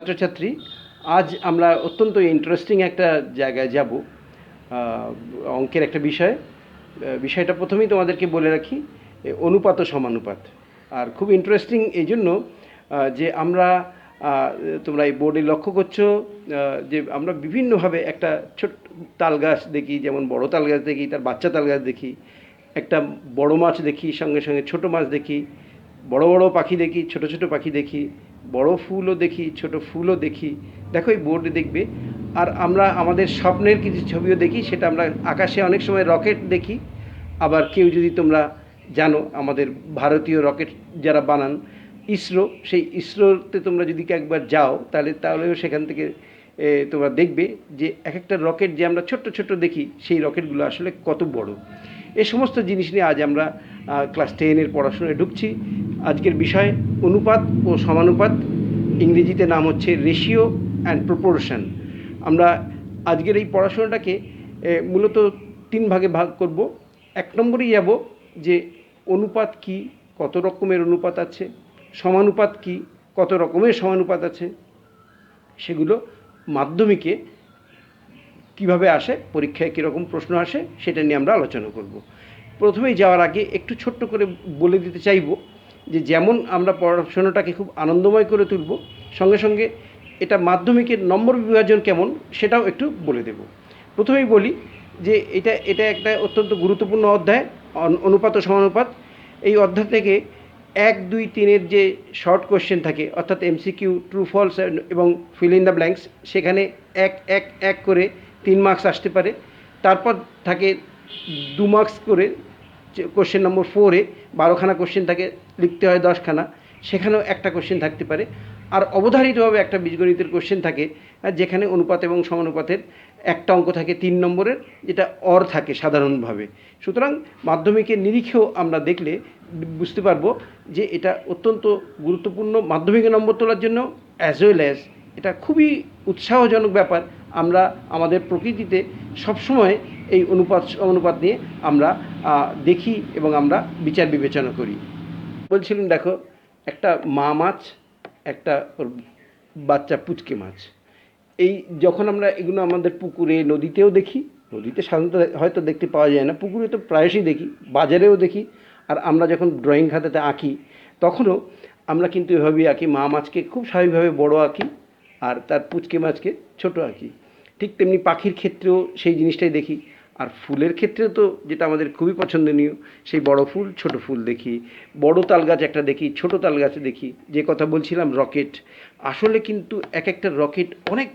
ছাত্রছাত্রী, আজ আমরা অত্যন্ত ইন্টারেস্টিং একটা জায়গায় যাব, অঙ্কের একটা বিষয়। বিষয়টা প্রথমেই তোমাদেরকে বলে রাখি, অনুপাত ও সমানুপাত। আর খুব ইন্টারেস্টিং এই জন্য যে আমরা তোমরা এই বোর্ডে লক্ষ্য করছো যে আমরা বিভিন্নভাবে একটা ছোট তাল গাছ দেখি, যেমন বড় তাল গাছ দেখি, তার বাচ্চা তাল গাছ দেখি, একটা বড় মাছ দেখি, সঙ্গে সঙ্গে ছোট মাছ দেখি, বড় বড় পাখি দেখি, ছোট ছোট পাখি দেখি, বড় ফুলও দেখি, ছোট ফুলও দেখি। দেখো এই বোর্ডে দেখবে। আর আমরা আমাদের স্বপ্নের কিছু ছবিও দেখি, সেটা আমরা আকাশে অনেক সময় রকেট দেখি। আবার কেউ যদি তোমরা জানো আমাদের ভারতীয় রকেট যারা বানান ইসরো, সেই ইসরোতে তোমরা যদি একবার যাও তাহলেও সেখান থেকে তোমরা দেখবে যে এক একটা রকেট যে আমরা ছোট্ট ছোট্ট দেখি, সেই রকেটগুলো আসলে কত বড়। এই সমস্ত জিনিস নিয়ে আজ আমরা ক্লাস 10-এর পড়াশোনায় ঢুকছি। আজকের বিষয় অনুপাত ও সমানুপাত, ইংরেজিতে নাম হচ্ছে রেশিও অ্যান্ড প্রপোর্শন। আমরা আজকের এই পড়াশোনাটাকে মূলত 3 ভাগে ভাগ করব। 1 নম্বরেই যাব যে অনুপাত কি, কত রকমের অনুপাত আছে, সমানুপাত কি, কত রকমের সমানুপাত আছে, সেগুলো মাধ্যমিকে কিভাবে আসে, পরীক্ষায় কীরকম প্রশ্ন আসে, সেটা নিয়ে আমরা আলোচনা করব। প্রথমেই যাওয়ার আগে একটু ছোট্ট করে বলে দিতে চাইব যে যেমন আমরা পড়াশোনাটাকে খুব আনন্দময় করে তুলব, সঙ্গে সঙ্গে এটা মাধ্যমিকের নম্বর বিভাজন কেমন সেটাও একটু বলে দেব। প্রথমেই বলি যে এটা একটা অত্যন্ত গুরুত্বপূর্ণ অধ্যায়, অনুপাত ও সমানুপাত। এই অধ্যায় থেকে 1, 2, 3-এর যে শর্ট কোশ্চেন থাকে, অর্থাৎ এমসিকিউ, ট্রু ফলস এবং ফিল ইন দ্য ব্ল্যাঙ্কস, সেখানে 1 1 1 করে 3 মার্কস আসতে পারে। তারপর থাকে 2 মার্কস করে কোশ্চেন নম্বর 4-এ 12খানা কোশ্চেন থাকে, লিখতে হয় 10খানা, সেখানেও একটা কোশ্চেন থাকতে পারে। আর অবধারিতভাবে একটা বীজগণিতের কোশ্চেন থাকে যেখানে অনুপাত এবং সমানুপাতের একটা অঙ্ক থাকে 3 নম্বরের, যেটা অর থাকে সাধারণভাবে। সুতরাং মাধ্যমিকের নিরীক্ষেও আমরা দেখলে বুঝতে পারবো যে এটা অত্যন্ত গুরুত্বপূর্ণ মাধ্যমিকের নম্বর তোলার জন্য, অ্যাজ ওয়েল অ্যাজ এটা খুবই উৎসাহজনক ব্যাপার। আমরা আমাদের প্রকৃতিতে সবসময় এই অনুপাত নিয়ে আমরা দেখি এবং আমরা বিচার বিবেচনা করি। বলছিলাম দেখো, একটা মা মাছ, একটা ওর বাচ্চা পুচকে মাছ, এই যখন আমরা এগুলো আমাদের পুকুরে, নদীতেও দেখি, নদীতে সাধারণত হয়তো দেখতে পাওয়া যায় না, পুকুরে তো প্রায়শই দেখি, বাজারেও দেখি। আর আমরা যখন ড্রয়িং খাতাতে আঁকি তখনও আমরা কিন্তু এভাবেই আঁকি, মা মাছকে খুব স্বাভাবিকভাবে বড় আঁকি আর তার পুচকে মাছকে ছোট আঁকি। ঠিক তেমনি পাখির ক্ষেত্রেও সেই জিনিসটাই দেখি। আর ফুলের ক্ষেত্রে তো যেটা আমাদের খুবই পছন্দনীয়, সেই বড় ফুল ছোট ফুল দেখি, বড় তাল গাছ একটা দেখি, ছোট তাল গাছ দেখি। যে কথা বলছিলাম রকেট, আসলে কিন্তু এক একটা রকেট অনেক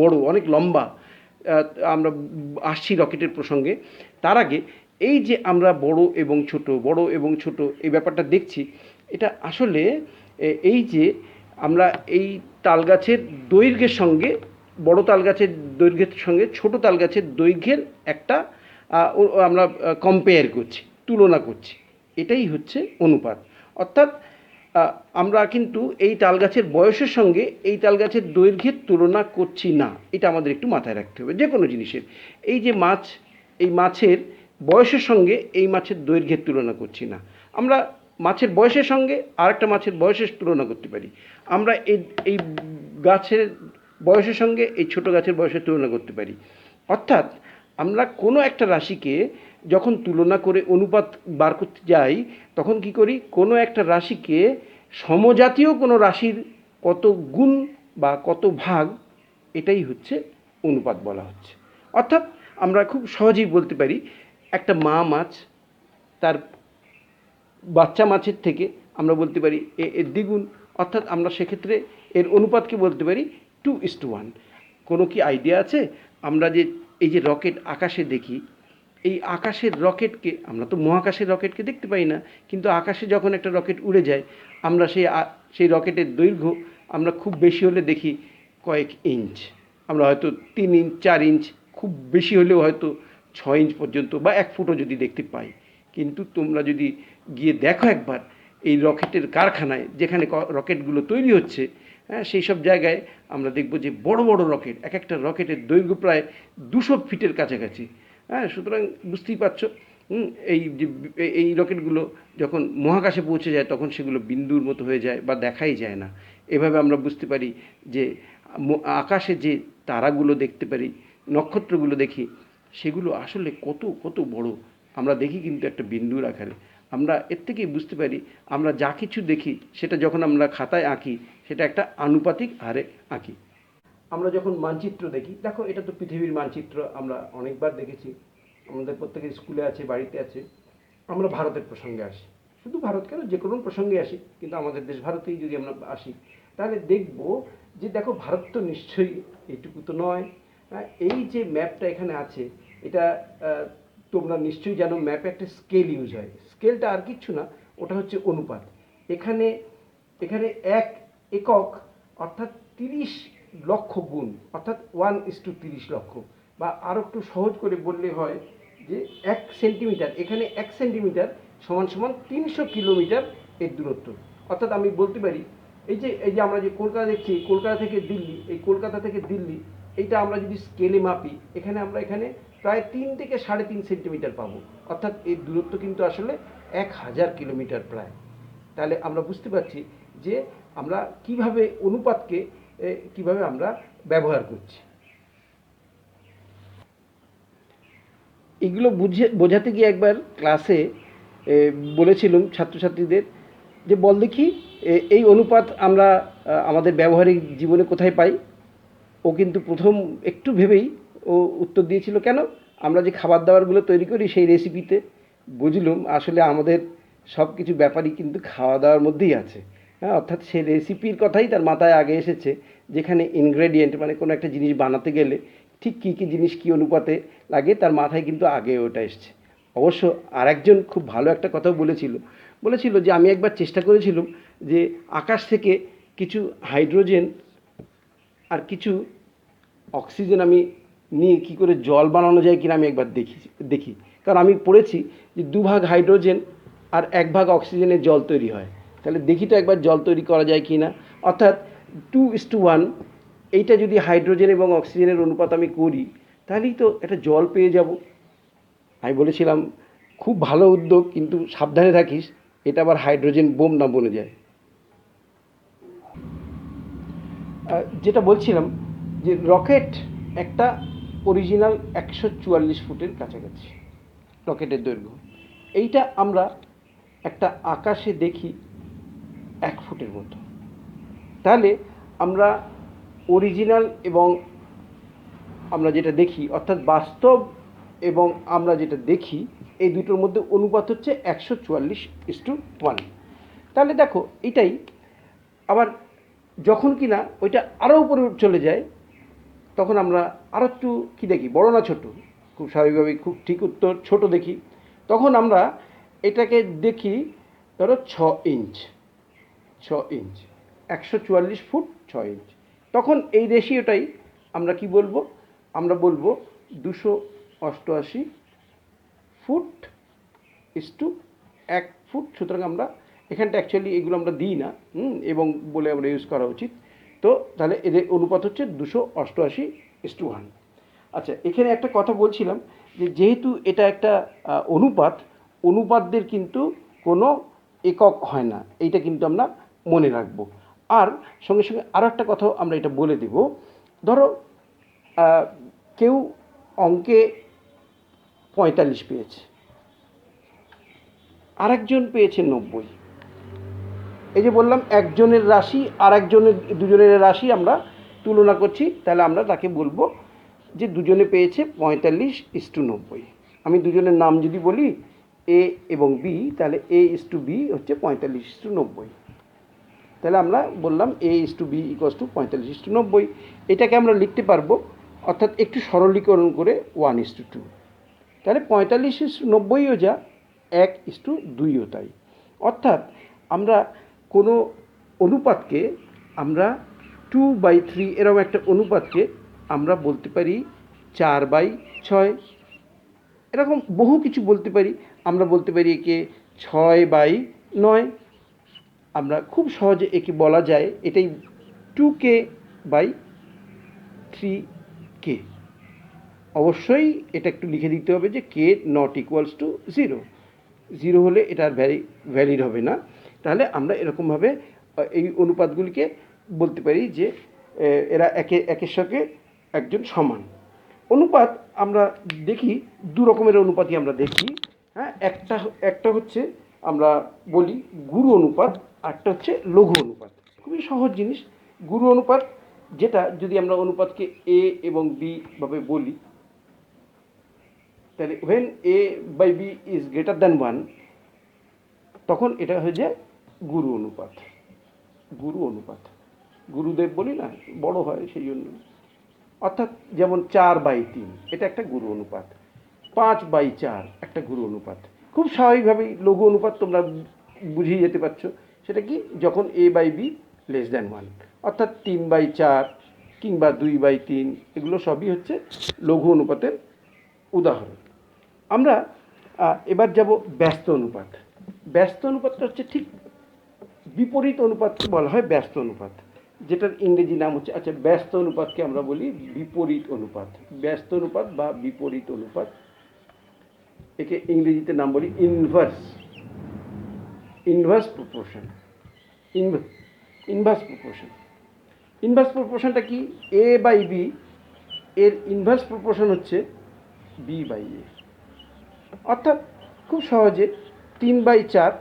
বড়, অনেক লম্বা। আমরা আসছি রকেটের প্রসঙ্গে। তার আগে এই যে আমরা বড় এবং ছোট এই ব্যাপারটা দেখছি, এটা আসলে এই যে আমরা এই তাল গাছের দৈর্ঘ্যের সঙ্গে, বড় তাল গাছের দৈর্ঘ্যের সঙ্গে ছোট তাল গাছের দৈর্ঘ্যের একটা আমরা কম্পেয়ার করছি, তুলনা করছি। এটাই হচ্ছে অনুপাত। অর্থাৎ আমরা কিন্তু এই তাল গাছের বয়সের সঙ্গে এই তাল গাছের দৈর্ঘ্যের তুলনা করছি না, এটা আমাদের একটু মাথায় রাখতে হবে যে কোনো জিনিসের। এই যে মাছ, এই মাছের বয়সের সঙ্গে এই মাছের দৈর্ঘ্যের তুলনা করছি না। আমরা মাছের বয়সের সঙ্গে আরেকটা মাছের বয়সের তুলনা করতে পারি। আমরা এই গাছের বয়সের সঙ্গে এই ছোট গাছের বয়সের তুলনা করতে পারি। অর্থাৎ আমরা কোনো একটা রাশিকে যখন তুলনা করে অনুপাত বার করতে যাই, তখন কি করি, কোনো একটা রাশিকে সমজাতীয় কোনো রাশির কত গুণ বা কত ভাগ, এটাই হচ্ছে অনুপাত বলা হচ্ছে। অর্থাৎ আমরা খুব সহজেই বলতে পারি একটা মা মাছ তার বাচ্চা মাছের থেকে আমরা বলতে পারি এর দ্বিগুণ। অর্থাৎ আমরা সেক্ষেত্রে এর অনুপাতকে বলতে পারি 2:1। কোনো কি আইডিয়া আছে? আমরা যে এই যে রকেট আকাশে দেখি, এই আকাশের রকেটকে, আমরা তো মহাকাশের রকেটকে দেখতে পাই না, কিন্তু আকাশে যখন একটা রকেট উড়ে যায়, আমরা সেই রকেটের দৈর্ঘ্য আমরা খুব বেশি হলে দেখি কয়েক ইঞ্চ। আমরা হয়তো 3 ইঞ্চ, 4 ইঞ্চ, খুব বেশি হলেও হয়তো 6 ইঞ্চ পর্যন্ত বা 1 ফুটও যদি দেখতে পাই। কিন্তু তোমরা যদি গিয়ে দেখো একবার এই রকেটের কারখানায়, যেখানে রকেটগুলো তৈরি হচ্ছে, হ্যাঁ, সেই সব জায়গায় আমরা দেখব যে বড় বড় রকেট, এক একটা রকেটের দৈর্ঘ্য প্রায় 200 ফিটের কাছাকাছি। হ্যাঁ, সুতরাং বুঝতেই পারছো এই যে এই রকেটগুলো যখন মহাকাশে পৌঁছে যায় তখন সেগুলো বিন্দুর মতো হয়ে যায় বা দেখাই যায় না। এভাবে আমরা বুঝতে পারি যে আকাশে যে তারাগুলো দেখতে পারি, নক্ষত্রগুলো দেখি, সেগুলো আসলে কত কত বড়। আমরা দেখি কিন্তু একটা বিন্দুর আকারে। আমরা এর থেকেই বুঝতে পারি আমরা যা কিছু দেখি সেটা যখন আমরা খাতায় আঁকি সেটা একটা আনুপাতিক হারে আঁকি। আমরা যখন মানচিত্র দেখি, দেখো এটা তো পৃথিবীর মানচিত্র, আমরা অনেকবার দেখেছি, আমাদের প্রত্যেকের স্কুলে আছে, বাড়িতে আছে। আমরা ভারতের প্রসঙ্গে আসি, শুধু ভারত কেন, যে কোনো প্রসঙ্গে আসি, কিন্তু আমাদের দেশ ভারতেই যদি আমরা আসি তাহলে দেখব যে দেখো ভারত তো নিশ্চয়ই এইটুকু তো নয়। এই যে ম্যাপটা এখানে আছে এটা তোমরা নিশ্চয়ই জানো ম্যাপে একটা স্কেল ইউজ হয়। স্কেলটা আর কিচ্ছু না, ওটা হচ্ছে অনুপাত। এখানে এখানে এক একক অর্থাৎ 30 লক্ষ গুণ, অর্থাৎ 1:30 লক্ষ, বা আরও একটু সহজ করে বললে হয় যে 1 সেন্টিমিটার, এখানে 1 সেন্টিমিটার সমান সমান 300 কিলোমিটার এর দূরত্ব। অর্থাৎ আমি বলতে পারি এই যে আমরা যে কলকাতা দেখছি, কলকাতা থেকে দিল্লি, এই কলকাতা থেকে দিল্লি এইটা আমরা যদি স্কেলে মাপি এখানে প্রায় 3 থেকে 3.5 সেন্টিমিটার পাবো। অর্থাৎ এই দূরত্ব কিন্তু আসলে 1000 কিলোমিটার প্রায়। তাহলে আমরা বুঝতে পারছি যে আমরা কিভাবে অনুপাতকে কিভাবে আমরা ব্যবহার করছি। এগুলো বোঝাতে গিয়ে একবার ক্লাসে বলেছিলাম ছাত্রছাত্রীদের যে বল দেখি এই অনুপাত আমরা আমাদের ব্যবহারিক জীবনে কোথায় পাই। ও কিন্তু প্রথম একটু ভেবেই ও উত্তর দিয়েছিল কেন, আমরা যে খাবার দাবারগুলো তৈরি করি সেই রেসিপিতে। বুঝলুম আসলে আমাদের সব কিছু ব্যাপারই কিন্তু খাওয়া দাওয়ার মধ্যেই আছে। হ্যাঁ, অর্থাৎ সে রেসিপির কথাই তার মাথায় আগে এসেছে, যেখানে ইনগ্রেডিয়েন্ট মানে কোনো একটা জিনিস বানাতে গেলে ঠিক কী কী জিনিস কী অনুপাতে লাগে তার মাথায় কিন্তু আগে ওটা এসছে। অবশ্য আরেকজন খুব ভালো একটা কথাও বলেছিল যে আমি একবার চেষ্টা করেছিলাম যে আকাশ থেকে কিছু হাইড্রোজেন আর কিছু অক্সিজেন আমি নিয়ে কী করে জল বানানো যায় কিনা আমি একবার দেখি। কারণ আমি পড়েছি যে 2 ভাগ হাইড্রোজেন আর 1 ভাগ অক্সিজেনের জল তৈরি হয়। তাহলে দেখি তো একবার জল তৈরি করা যায় কি না। অর্থাৎ 2:1 এইটা যদি হাইড্রোজেন এবং অক্সিজেনের অনুপাত আমি করি তাহলেই তো একটা জল পেয়ে যাব। আমি বলেছিলাম খুব ভালো উদ্যোগ, কিন্তু সাবধানে থাকিস এটা আবার হাইড্রোজেন বোম না বনে যায়। যেটা বলছিলাম যে রকেট একটা অরিজিনাল 144 ফুটের কাছাকাছি রকেটের দৈর্ঘ্য। এইটা আমরা একটা আকাশে দেখি 1 ফুটের মতো। তাহলে আমরা অরিজিনাল এবং আমরা যেটা দেখি অর্থাৎ বাস্তব এবং আমরা যেটা দেখি এই দুটোর মধ্যে অনুপাত হচ্ছে 144:1। তাহলে দেখো এটাই আবার যখন কিনা ওইটা আরও উপরে চলে যায় তখন আমরা আরও একটু কী দেখি, বড় না ছোট, খুব স্বাভাবিকভাবেই খুব ঠিক উত্তর ছোট দেখি। তখন আমরা এটাকে দেখি ধরো 6 ইঞ্চ, 144 ফুট 6 ইঞ্চ। তখন এই রেশিওটাই আমরা কি বলবো, আমরা বলবো 288 ফুট ইস্টু 1 ফুট। সুতরাং আমরা এখানটা অ্যাকচুয়ালি এগুলো আমরা দিই না এবং বলে আমরা ইউজ করা উচিত। তো তাহলে এদের অনুপাত হচ্ছে 288:1। আচ্ছা, এখানে একটা কথা বলছিলাম যে যেহেতু এটা একটা অনুপাতদের কিন্তু কোনো একক হয় না, এইটা কিন্তু আমরা মনে রাখবো। আর সঙ্গে সঙ্গে আরও একটা কথাও আমরা এটা বলে দেব, ধরো কেউ অঙ্কে 45 পেয়েছে, আরেকজন পেয়েছে 90। এই যে বললাম একজনের রাশি আর একজনের, দুজনের রাশি আমরা তুলনা করছি, তাহলে আমরা তাকে বলবো যে দুজনে পেয়েছে 45:90। আমি দুজনের নাম যদি বলি এ এবং বি, তাহলে A:B হচ্ছে 45:90। তাহলে আমরা বললাম A:B = 45:90। এটাকে আমরা লিখতে পারবো অর্থাৎ একটু সরলীকরণ করে 1:2। তাহলে 45:90ও যা, 1:2ও তাই। অর্থাৎ আমরা কোনো অনুপাতকে আমরা 2/3 এরকম একটা অনুপাতকে আমরা বলতে পারি 4/6, এরকম বহু কিছু বলতে পারি। আমরা বলতে পারি একে 6/9। আমরা খুব সহজে একে বলা যায় এটাই 2k/3k। অবশ্যই এটা একটু লিখে দিতে হবে যে k ≠ 0। 0 হলে এটা আর ভ্যালিড হবে না। তাহলে আমরা এরকমভাবে এই অনুপাতগুলিকে বলতে পারি যে এরা একের সঙ্গে একজন সমান। অনুপাত আমরা দেখি দু রকমের অনুপাতই আমরা দেখি। হ্যাঁ, একটা একটা হচ্ছে আমরা বলি গুরু অনুপাত, আরটা হচ্ছে লঘু অনুপাত। খুবই সহজ জিনিস। গুরু অনুপাত যেটা যদি আমরা অনুপাতকে এ এবং বি ভাবে বলি, তাহলে when a by b is greater than 1 তখন এটা হয়ে যায় গুরু অনুপাত। গুরু অনুপাত, গুরুদেব বলি না, বড় হয় সেই জন্য। অর্থাৎ যেমন 4/3 এটা একটা গুরু অনুপাত, 5/4 একটা গুরু অনুপাত। খুব স্বাভাবিকভাবেই লঘু অনুপাত তোমরা বুঝিয়ে যেতে পারছো। সেটা কি, যখন a by B less than 1, অর্থাৎ 3/4 কিংবা 2/3, এগুলো সবই হচ্ছে লঘু অনুপাতের উদাহরণ। আমরা এবার যাব ব্যস্ত অনুপাত। ব্যস্ত অনুপাতটা হচ্ছে ঠিক বিপরীত অনুপাতকে বলা হয় ব্যস্ত অনুপাত, যেটার ইংরেজি নাম হচ্ছে, আচ্ছা, ব্যস্ত অনুপাতকে আমরা বলি বিপরীত অনুপাত। ব্যস্ত অনুপাত বা বিপরীত অনুপাত, একে ইংরেজিতে নাম বলি inverse, inverse proportion. Inverse proportion, inverse প্রপোর্শনটা কি, এ বাই বি এর ইনভার্স প্রপোর্শন হচ্ছে বি বাই এ। অর্থাৎ খুব সহজে 3/4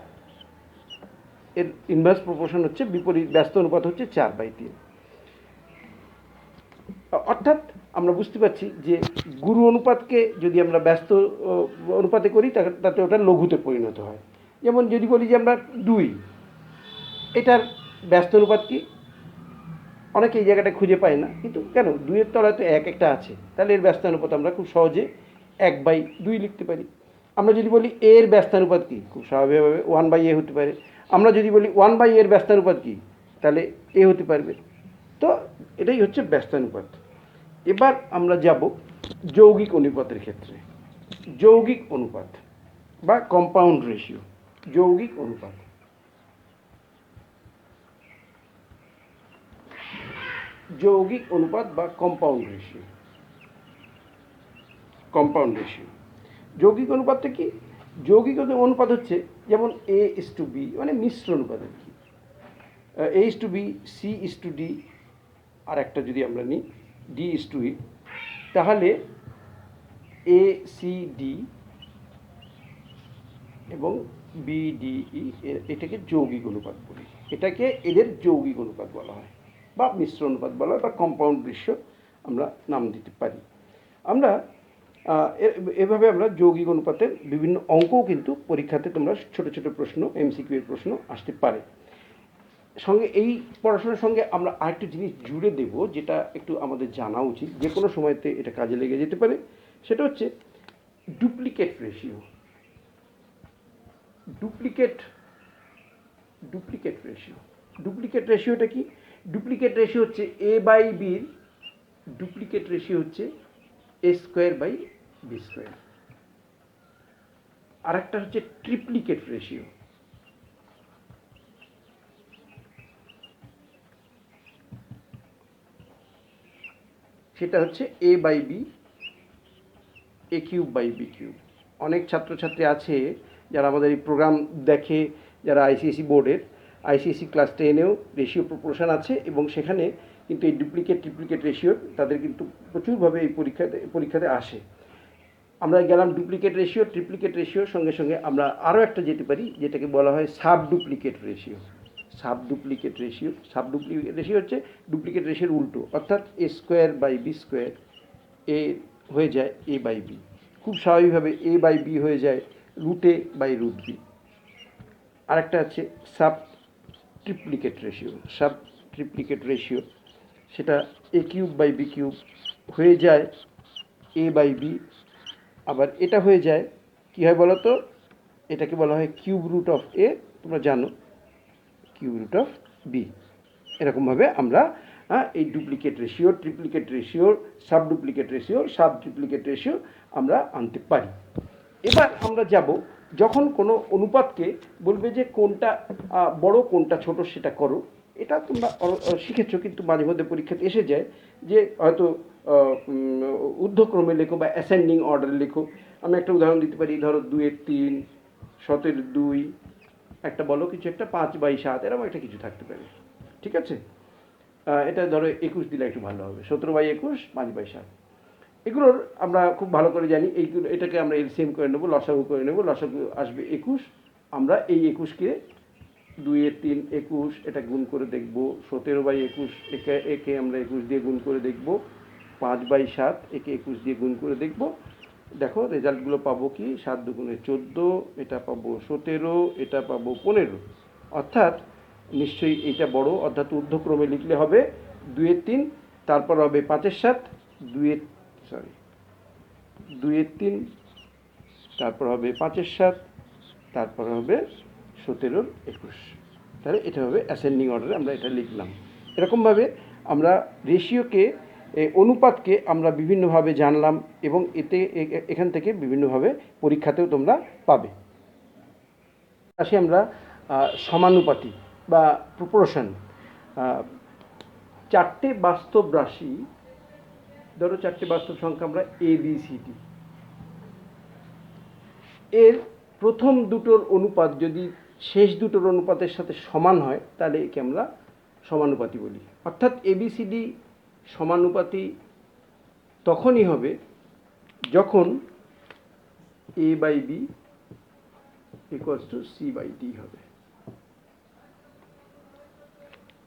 এর ইনভার্স প্রপোর্শন হচ্ছে বিপরীত, ব্যস্ত অনুপাত হচ্ছে 4/3। অর্থাৎ আমরা বুঝতে পারছি যে গুরু অনুপাতকে যদি আমরা ব্যস্ত অনুপাতে করি তাতে ওটা লঘুতে পরিণত হয়। যেমন যদি বলি যে আমরা 2, এটার ব্যস্ত অনুপাত কি, অনেকে এই জায়গাটা খুঁজে পায় না, কিন্তু কেন, 2-এর তলায় তো 1 একটা আছে, তাহলে এর ব্যস্ত অনুপাত আমরা খুব সহজে 1/2 লিখতে পারি। আমরা যদি বলি এর ব্যস্তানুপাত কী, খুব স্বাভাবিকভাবে 1/a হতে পারে। আমরা যদি বলি 1/a এর ব্যস্তানুপাত কী, তাহলে এ হতে পারবে। তো এটাই হচ্ছে ব্যস্তানুপাত। এবার আমরা যাব যৌগিক অনুপাতের ক্ষেত্রে। যৌগিক অনুপাত বা কম্পাউন্ড রেশিও। যৌগিক অনুপাত, যৌগিক অনুপাত বা কম্পাউন্ড রেশিও। কম্পাউন্ড রেশিও, যৌগিক অনুপাতটা কি, যৌগিক অনুপাত হচ্ছে যেমন a:b, মানে মিশ্র অনুপাত আর কি। a:b, c:d, আর একটা যদি আমরা নিই d:e, তাহলে acd এবং bde, এটাকে যৌগিক অনুপাত বলি। এটাকে এদের যৌগিক অনুপাত বলা হয় বা মিশ্র অনুপাত বলা হয় বা কম্পাউন্ড রেশিও আমরা নাম দিতে পারি। আমরা এভাবে আমরা যৌগিক অনুপাতের বিভিন্ন অঙ্কও কিন্তু পরীক্ষাতে তোমরা ছোট ছোট প্রশ্ন, এমসিকিউ এর প্রশ্ন আসতে পারে। সঙ্গে এই পড়াশোনার সঙ্গে আমরা আরেকটা জিনিস জুড়ে দেব, যেটা একটু আমাদের জানা উচিত, যে কোনো সময়তে এটা কাজে লেগে যেতে পারে। সেটা হচ্ছে duplicate ratio. Duplicate ratio, duplicate রেশিওটা কি, ডুপ্লিকেট রেশিও হচ্ছে a বাই বির ডুপ্লিকেট রেশিও হচ্ছে a²/b²। আর একটা হচ্ছে ট্রিপ্লিকেট রেশিও। সেটা হচ্ছে a/b a³/b³। অনেক ছাত্রছাত্রী আছে যারা আমাদের এই প্রোগ্রাম দেখে, যারা আইসিএসসি বোর্ডের, আইসিএসসি ক্লাস 10-এও রেশিও প্রপোর্শন আছে, এবং সেখানে কিন্তু এই ট্রিপ্লিকেট রেশিও তাদের কিন্তু প্রচুরভাবে এই পরীক্ষাতে আসে। আমরা গেলাম ডুপ্লিকেট রেশিও, ট্রিপ্লিকেট রেশিওর সঙ্গে সঙ্গে আমরা আরও একটা যেতে পারি, যেটাকে বলা হয় sub duplicate ratio. Sub duplicate ratio হচ্ছে ডুপ্লিকেট রেশিওর উল্টো, অর্থাৎ a²/b² এ হয়ে যায় a/b। খুব স্বাভাবিকভাবে a/b হয়ে যায় √a/√b। আরেকটা আছে সাব ট্রিপ্লিকেট রেশিও, সেটা a³/b³ হয়ে যায় a/b। আবার এটা হয়ে যায় কী হয় বলো তো, এটাকে বলা হয় √a, তোমরা জানো, √b। এরকমভাবে আমরা এই duplicate ratio, ট্রিপ্লিকেট ratio, sub duplicate ratio আমরা আনতে পারি। এবার আমরা যাব, যখন কোনো অনুপাতকে বলবে যে কোনটা বড় কোনটা ছোট সেটা করো, এটা তোমরা শিখেছো, কিন্তু মাঝে মধ্যে পরীক্ষাতে এসে যায় যে হয়তো ঊর্ধ্বক্রমে লেখো বা অ্যাসেন্ডিং অর্ডারে লেখো। আমি একটা উদাহরণ দিতে পারি, ধরো 2/3, 7/2, একটা বলো কিছু একটা 5/7, এরকম একটা কিছু থাকতে পারে। ঠিক আছে? এটা ধরো 21 দিলে একটু ভালো হবে, 17/21 5/7। এগুলোর আমরা খুব ভালো করে জানি, এইগুলো এটাকে আমরা এলসিএম করে নেবো, লসাগু করে নেবো, লসাগু আসবে 21। আমরা এই 21কে 2-3 21 এটা গুণ করে দেখব, 17/21 একে আমরা 21 দিয়ে গুণ করে দেখব, 5/7 একে 21 দিয়ে গুণ করে দেখব। দেখো রেজাল্টগুলো পাবো কি, 7 দুগুণে 14, এটা পাবো 17, এটা পাবো 15। অর্থাৎ নিশ্চয়ই এটা বড়, অর্থাৎ ঊর্ধ্বক্রমে লিখলে হবে 2-3, তারপর হবে 5-7, 2-3, তারপর হবে 5-7, তারপর হবে 17-21। তাহলে এটা হবে অ্যাসেন্ডিং অর্ডারে আমরা এটা লিখলাম। এরকমভাবে আমরা রেশিওকে, অনুপাতকে আমরা বিভিন্নভাবে জানলাম এবং এখান থেকে বিভিন্নভাবে পরীক্ষাতেও তোমরা পাবে। আসি আমরা সমানুপাতি বা প্রপোর্শন। 4টে বাস্তব রাশি, ধরো 4টে বাস্তব সংখ্যা আমরা ABCD, এর প্রথম দুটোর অনুপাত যদি শেষ দুটোর অনুপাতের সাথে সমান হয় তাহলে একে আমরা সমানুপাতি বলি। অর্থাৎ ABCD সমানুপাতি তখনই হবে যখন A/B = C/D হবে।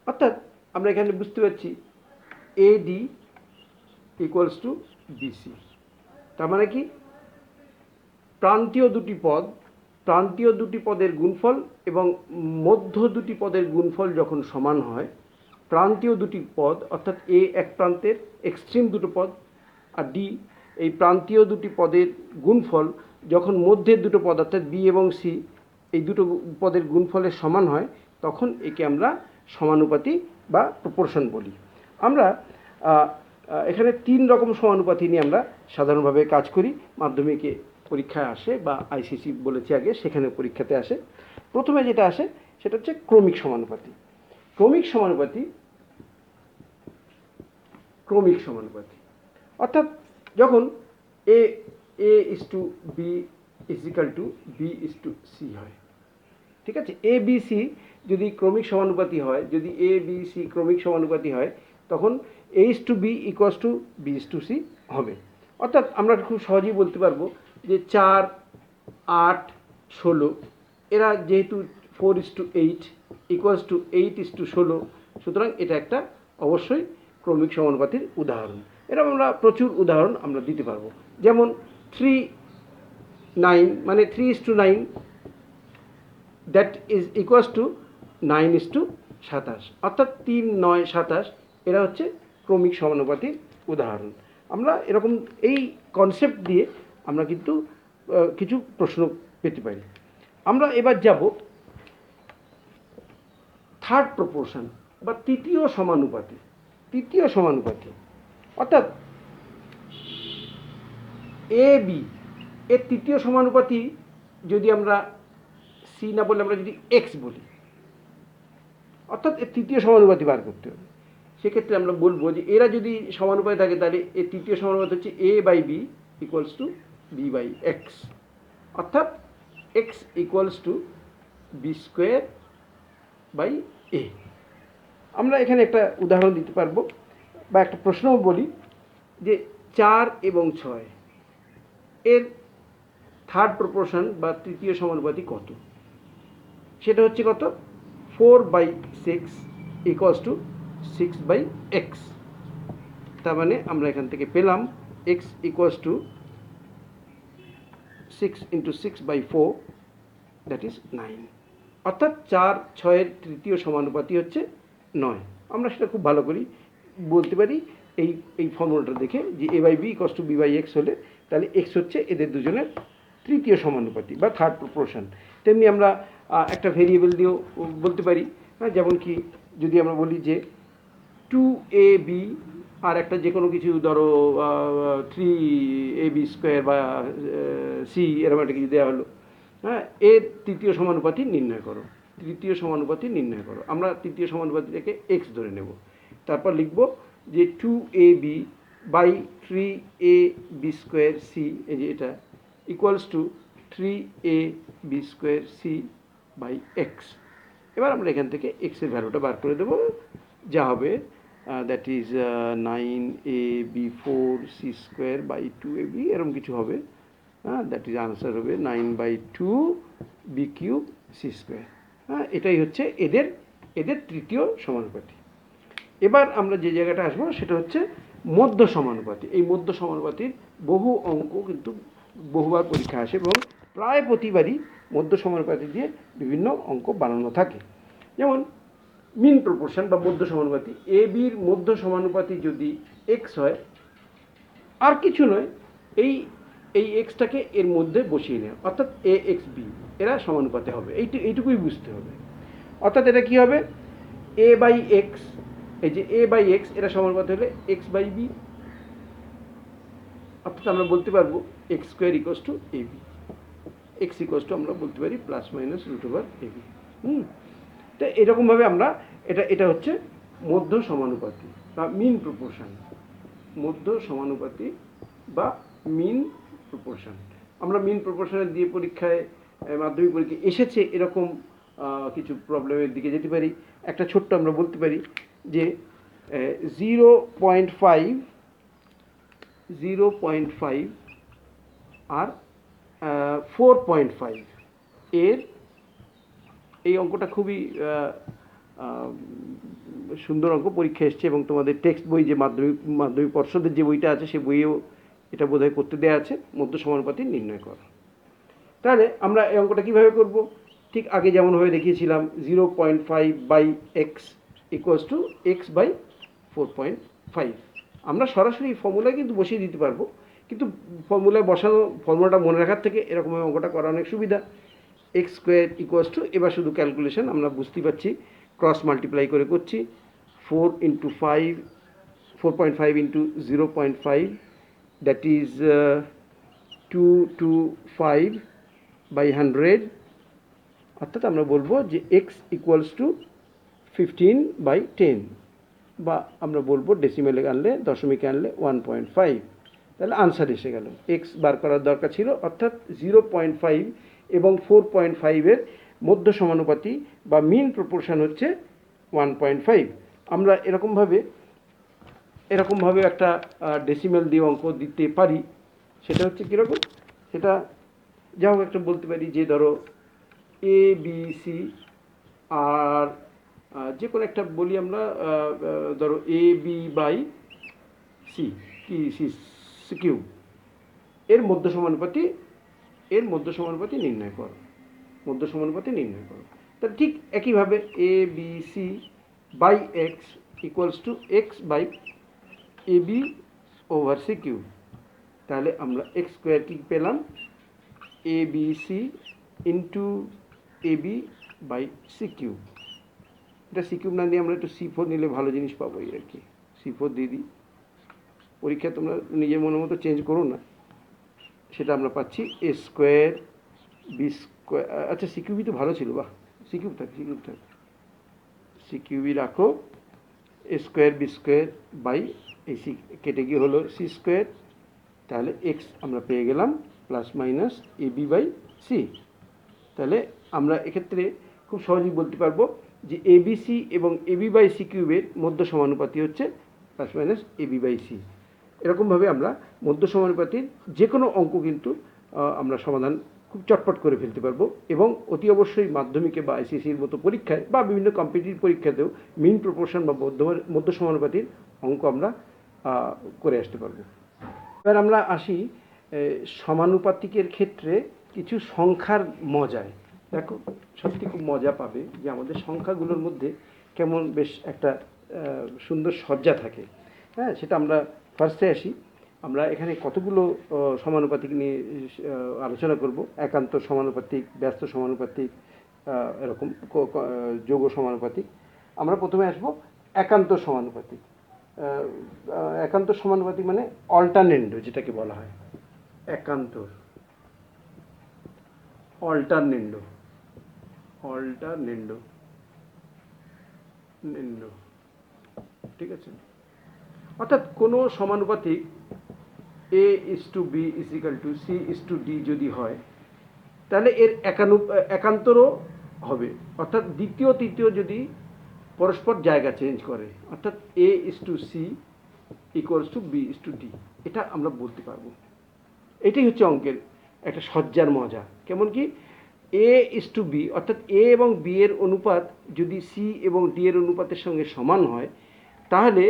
অর্থাৎ আমরা এখানে বুঝতে পারছি AD = BC। তার মানে কি, প্রান্তীয় দুটি পদের গুণফল এবং মধ্য দুটি পদের গুণফল যখন সমান হয়, প্রান্তীয় দুটি পদ অর্থাৎ A এক প্রান্তের এক্সট্রিম দুটো পদ আর D এই প্রান্তীয় দুটি পদের গুণফল যখন মধ্যের দুটো পদ অর্থাৎ B এবং C এই দুটো পদের গুণফলের সমান হয়, তখন একে আমরা সমানুপাতি বা প্রপোর্শন বলি। আমরা এখানে 3 রকম সমানুপাতি নিয়ে আমরা সাধারণভাবে কাজ করি, মাধ্যমিকে পরীক্ষায় আসে বা ICC বলেছে আগে, সেখানে পরীক্ষাতে আসে। প্রথমে যেটা আসে সেটা হচ্ছে ক্রমিক সমানুপাতি। ক্রমিক সমানুপাতি অর্থাৎ যখন A/B = B/C হয়। ঠিক আছে, ABC যদি ক্রমিক সমানুপাতি হয়, যদি ABC ক্রমিক সমানুপাতি হয়, তখন A/B = B/C হবে। অর্থাৎ আমরা খুব সহজেই বলতে পারবো যে 4, 8, 16 এরা যেহেতু 4:8 = 8:16, সুতরাং এটা একটা অবশ্যই ক্রমিক সমানুপাতির উদাহরণ। এরকম আমরা প্রচুর উদাহরণ আমরা দিতে পারবো। যেমন 3:9 মানে 3:9, দ্যাট ইজ ইকুয়ালস টু 9:27, অর্থাৎ 3, 9, 27 এরা হচ্ছে ক্রমিক সমানুপাতির উদাহরণ। আমরা এরকম এই কনসেপ্ট দিয়ে আমরা কিন্তু কিছু প্রশ্ন পেতে পারি। আমরা এবার যাব থার্ড প্রপোর্শন বা তৃতীয় সমানুপাতি। অর্থাৎ AB এর তৃতীয় সমানুপাতি যদি আমরা C না বলে আমরা যদি X বলি, অর্থাৎ এর তৃতীয় সমানুপাতি বার করতে হবে। সেক্ষেত্রে আমরা বলবো যে এরা যদি সমানুপাতি থাকে তাহলে এর তৃতীয় সমানুপাতি হচ্ছে A/B = B/X, অর্থাৎ X = B²/A। আমরা এখানে একটা উদাহরণ দিতে পারবো বা একটা প্রশ্নও বলি যে 4 এবং 6 এর থার্ড প্রপোর্শন বা তৃতীয় সমানুপাতি কত? সেটা হচ্ছে কত? 4/6 = 6/X। তার মানে আমরা এখান থেকে পেলাম X = 6 × 6/4, দ্যাট ইজ 9। অর্থাৎ 4, 6 এর তৃতীয় সমানুপাতি হচ্ছে 9। আমরা সেটা খুব ভালো করি বলতে পারি এই ফর্মুলাটা দেখে যে A/B = B/X হলে তাহলে X হচ্ছে এদের দুজনের তৃতীয় সমানুপাতি বা থার্ড প্রপোর্শন। তেমনি আমরা একটা ভেরিয়েবল দিয়েও বলতে পারি, যেমন কি যদি আমরা বলি যে 2AB আর একটা যে কোনো কিছু ধরো 3AB² বা C এরকম একটা কিছু দেওয়া হলো, এর তৃতীয় সমানুপাতি নির্ণয় করো। আমরা তৃতীয় সমানুপাতিটাকে X ধরে নেব। তারপর লিখব যে 2AB/3AB² C, এই যে এটা = 3AB² C/X। এবার আমরা এখান থেকে X এর ভ্যালুটা বার করে দেবো, যা হবে দ্যাট ইজ 9ab4c² / 2ab, এরকম কিছু হবে। হ্যাঁ, দ্যাট ইজ আনসার হবে 9/2b³ c²। হ্যাঁ, এটাই হচ্ছে এদের এদের তৃতীয় সমানুপাতি। এবার আমরা যে জায়গাটা আসবো সেটা হচ্ছে মধ্য সমানুপাতি। এই মধ্য সমানুপাতির বহু অঙ্ক কিন্তু বহুবার পরীক্ষা আসে এবং প্রায় প্রতিবারই মধ্য সমানুপাতি দিয়ে বিভিন্ন অঙ্ক বানানো থাকে। যেমন মিন প্রপোর্শন বা মধ্য সমানুপাতি, এ বির মধ্য সমানুপাতি যদি এক্স হয়, আর কিছু নয়, এই এই এক্সটাকে এর মধ্যে বসিয়ে নেওয়া, অর্থাৎ এ এক্স বি এরা সমানুপাতে হবে, এইটুকুই বুঝতে হবে। অর্থাৎ এটা কী হবে, এ বাই এক্স, এই যে এ বাই এক্স এরা সমানুপাতে হলে এক্স বাই বি, অর্থাৎ আমরা বলতে পারবো x² = ab, x আমরা বলতে পারি ±√ab। তো এরকমভাবে আমরা এটা হচ্ছে মধ্য সমানুপাতি বা মিন প্রপোর্শন, মধ্য সমানুপাতি বা মিন প্রপোর্শন। আমরা মিন প্রপোর্শনের দিয়ে পরীক্ষায়, মাধ্যমিক পরীক্ষায় এসেছে এরকম কিছু প্রবলেমের দিকে যেতে পারি। একটা ছোট্ট আমরা বলতে পারি যে 0.5 আর 4.5 এর এই অঙ্কটা খুবই সুন্দর অঙ্ক, পরীক্ষা এসছে এবং তোমাদের টেক্সট বই যে মাধ্যমিক পর্ষদের যে বইটা আছে সেই বইয়েও এটা বোধহয় করতে দেওয়া আছে, মধ্য সমানুপাতি নির্ণয় করা। তাহলে আমরা এই অঙ্কটা কীভাবে করব, ঠিক আগে যেমনভাবে দেখিয়েছিলাম 0.5/x = x/4.5। আমরা সরাসরি ফর্মুলায় কিন্তু বসিয়ে দিতে পারবো, কিন্তু ফর্মুলায় বসানো, ফর্মুলাটা মনে রাখার থেকে এরকমভাবে অঙ্কটা করা অনেক সুবিধা। x² = এবার শুধু ক্যালকুলেশন আমরা বুঝতেই পারছি, ক্রস মাল্টিপ্লাই করে করছি। 4.5 × 0.5, দ্যাট ইজ 225/100, অর্থাৎ আমরা বলবো যে x = 15/10, বা আমরা বলবো ডেসিমেলে আনলে, দশমিকে আনলে 1.5। তাহলে আনসার এসে গেল। এক্স বার করার দরকার ছিল, অর্থাৎ 0.5 এবং 4.5-এর মধ্য সমানুপাতি বা মিন প্রপোর্শন হচ্ছে 1.5। আমরা এরকমভাবে একটা ডেসিমেল দিয়ে অঙ্ক দিতে পারি। সেটা হচ্ছে কীরকম, সেটা যা হোক একটা বলতে পারি যে ধরো এ বি সি, আর যে কোনো একটা বলি আমরা, ধরো ab/c কি c³ এর মধ্য সমানুপাতি নির্ণয় করো, তা ঠিক একইভাবে abc/x = x/ab/c³। তাহলে আমরা x² কি পেলাম, abc × ab/c³। এটা c³ না দিয়ে আমরা একটু c4 নিলে ভালো জিনিস পাবো, আর কি c4 দিয়ে দিই। পরীক্ষা তোমরা নিজের মনের মতো চেঞ্জ করো না, সেটা আমরা পাচ্ছি a² b²। আচ্ছা c³ তো ভালো ছিল, বাহ, c³ থাক, c³ রাখো, a² b² এই c কেটে গিয়ে হলো c²। তাহলে x আমরা পেয়ে গেলাম ±ab/c। তাহলে আমরা এক্ষেত্রে খুব সহজেই বলতে পারবো যে এবিসি এবং ab/c³ মধ্য সমানুপাতি হচ্ছে ±ab/c। এরকমভাবে আমরা মধ্য সমানুপাতির যে কোনো অঙ্ক কিন্তু আমরা সমাধান খুব চটপট করে ফেলতে পারবো, এবং অতি অবশ্যই মাধ্যমিকে বা আইসিএসির মতো পরীক্ষায় বা বিভিন্ন কম্পিটিটিভ পরীক্ষাতেও মিন প্রপোর্শন বা মধ্য সমানুপাতির অঙ্ক আমরা করে আসতে পারবো। এবার আমরা আসি সমানুপাতিকের ক্ষেত্রে কিছু সংখ্যার মজায়। দেখো, সত্যি খুব মজা পাবে যে আমাদের সংখ্যাগুলোর মধ্যে কেমন বেশ একটা সুন্দর সজ্জা থাকে। হ্যাঁ, সেটা আমরা ফার্স্টে আসি। আমরা এখানে কতগুলো সমানুপাতিক নিয়ে আলোচনা করব, একান্ত সমানুপাতিক, ব্যস্ত সমানুপাতিক, এরকম যৌগ সমানুপাতিক। আমরা প্রথমে আসবো একান্ত সমানুপাতিক। একান্ত সমানুপাতিক মানে অল্টারনেন্ডো যেটাকে বলা হয়, অল্টারনেন্ডো, ঠিক আছে। অর্থাৎ কোনো সমানুপাতিক a/b = c/d যদি হয়, তাহলে এর একান্তরও হবে, অর্থাৎ দ্বিতীয় তৃতীয় যদি পরস্পর জায়গা চেঞ্জ করে, অর্থাৎ A:C = B:D, এটা আমরা বলতে পারবো। এটাই হচ্ছে অঙ্কের একটা সজ্জার মজা। কেমন কি, A:B, অর্থাৎ A এবং B এর অনুপাত যদি C এবং D এর অনুপাতের সঙ্গে সমান হয়, তাহলে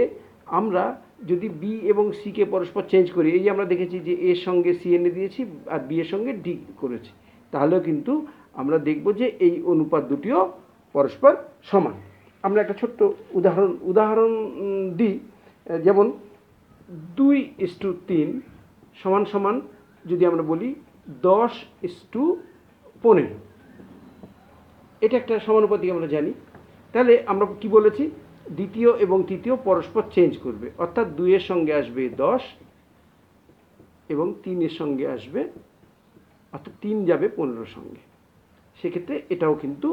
আমরা যদি B এবং C কে পরস্পর চেঞ্জ করি, এই যে আমরা দেখেছি যে A এর সঙ্গে C এনে দিয়েছি আর B এর সঙ্গে D করেছি, তাহলেও কিন্তু আমরা দেখব যে এই অনুপাত দুটিও পরস্পর সমান। আমরা একটা ছোট্ট উদাহরণ দিই, যেমন 2:3 সমান যদি আমরা বলি 10:15, এটা একটা সমানুপাতিক আমরা জানি। তাহলে আমরা কি বলেছি, দ্বিতীয় এবং তৃতীয় পরস্পর চেঞ্জ করবে, অর্থাৎ 2 এর সঙ্গে আসবে 10 এবং 3 এর সঙ্গে আসবে, অর্থাৎ 3 যাবে 15 সঙ্গে। সেক্ষেত্রে এটাও কিন্তু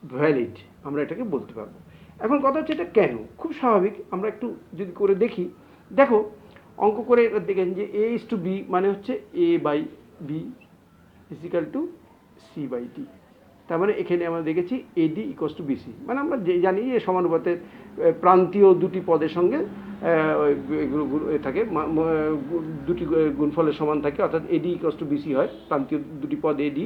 ভ্যালিড, আমরা এটাকে বলতে পারবো। এখন কথা হচ্ছে এটা কেন, খুব স্বাভাবিক। আমরা একটু যদি করে দেখি, দেখো অঙ্ক করে দেখেন যে A:B মানে হচ্ছে A/B = C/D। তার মানে এখানে আমরা দেখেছি AD = BC, মানে আমরা জানি যে সমানুপাতের প্রান্তীয় দুটি পদের সঙ্গে থাকে, দুটি গুণফলের সমান থাকে, অর্থাৎ AD = BC হয়। প্রান্তীয় দুটি পদ AD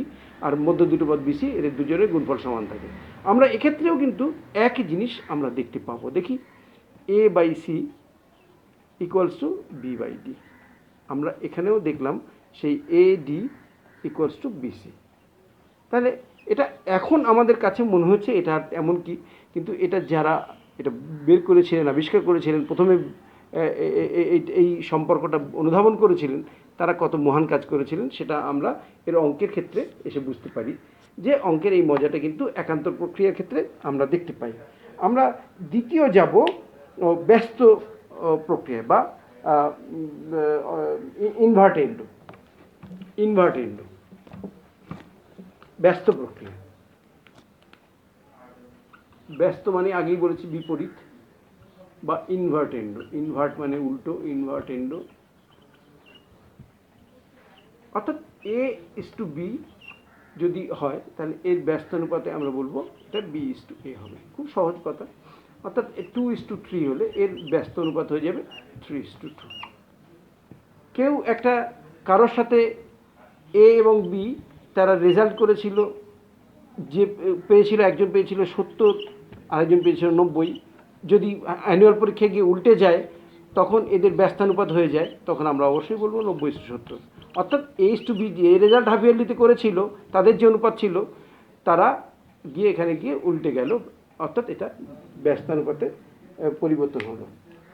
আর মধ্য দুটি পদ BC, এদের দুজনের গুণফল সমান থাকে। আমরা এক্ষেত্রেও কিন্তু একই জিনিস আমরা দেখতে পাবো। দেখি A/C = B/D, আমরা এখানেও দেখলাম সেই AD = BC। তাহলে এটা এখন আমাদের কাছে মনে হচ্ছে এটা এমন কি, কিন্তু এটা যারা এটা বের করেছিলেন, আবিষ্কার করেছিলেন, প্রথমে এই সম্পর্কটা অনুধাবন করেছিলেন, তারা কত মহান কাজ করেছিলেন সেটা আমরা এর অঙ্কের ক্ষেত্রে এসে বুঝতে পারি, যে অঙ্কের এই মজাটা কিন্তু একান্তর প্রক্রিয়ার ক্ষেত্রে আমরা দেখতে পাই। আমরা দ্বিতীয় যাব ব্যস্ত প্রক্রিয়া বা ইনভার্টেন্ডো। ব্যস্ত প্রক্রিয়া। ব্যস্ত মানে আগেই বলেছি বিপরীত, বা ইনভার্টেন্ডো। ইনভার্ট মানে উল্টো, ইনভার্টেন্ডো অর্থাৎ A:B যদি হয়, তাহলে এর ব্যস্ত অনুপাতে আমরা বলবো এটা B:A হবে। খুব সহজ কথা। অর্থাৎ 2:3 হলে এর ব্যস্ত অনুপাত হয়ে যাবে 3:2। কেউ একটা কারোর সাথে A এবং B তারা রেজাল্ট করেছিল, যে পেয়েছিল, একজন পেয়েছিল 70, আরেকজন পেয়েছিল 90। যদি অ্যানুয়াল পরীক্ষায় গিয়ে উল্টে যায়, তখন এদের ব্যস্তানুপাত হয়ে যায়, তখন আমরা অবশ্যই বলবো 90:70। অর্থাৎ A:B যে রেজাল্ট হাফ ইয়ারলিতে করেছিল, তাদের যে অনুপাত ছিল, তারা গিয়ে এখানে গিয়ে উল্টে গেল, অর্থাৎ এটা ব্যস্তানুপাতে পরিবর্তন হলো।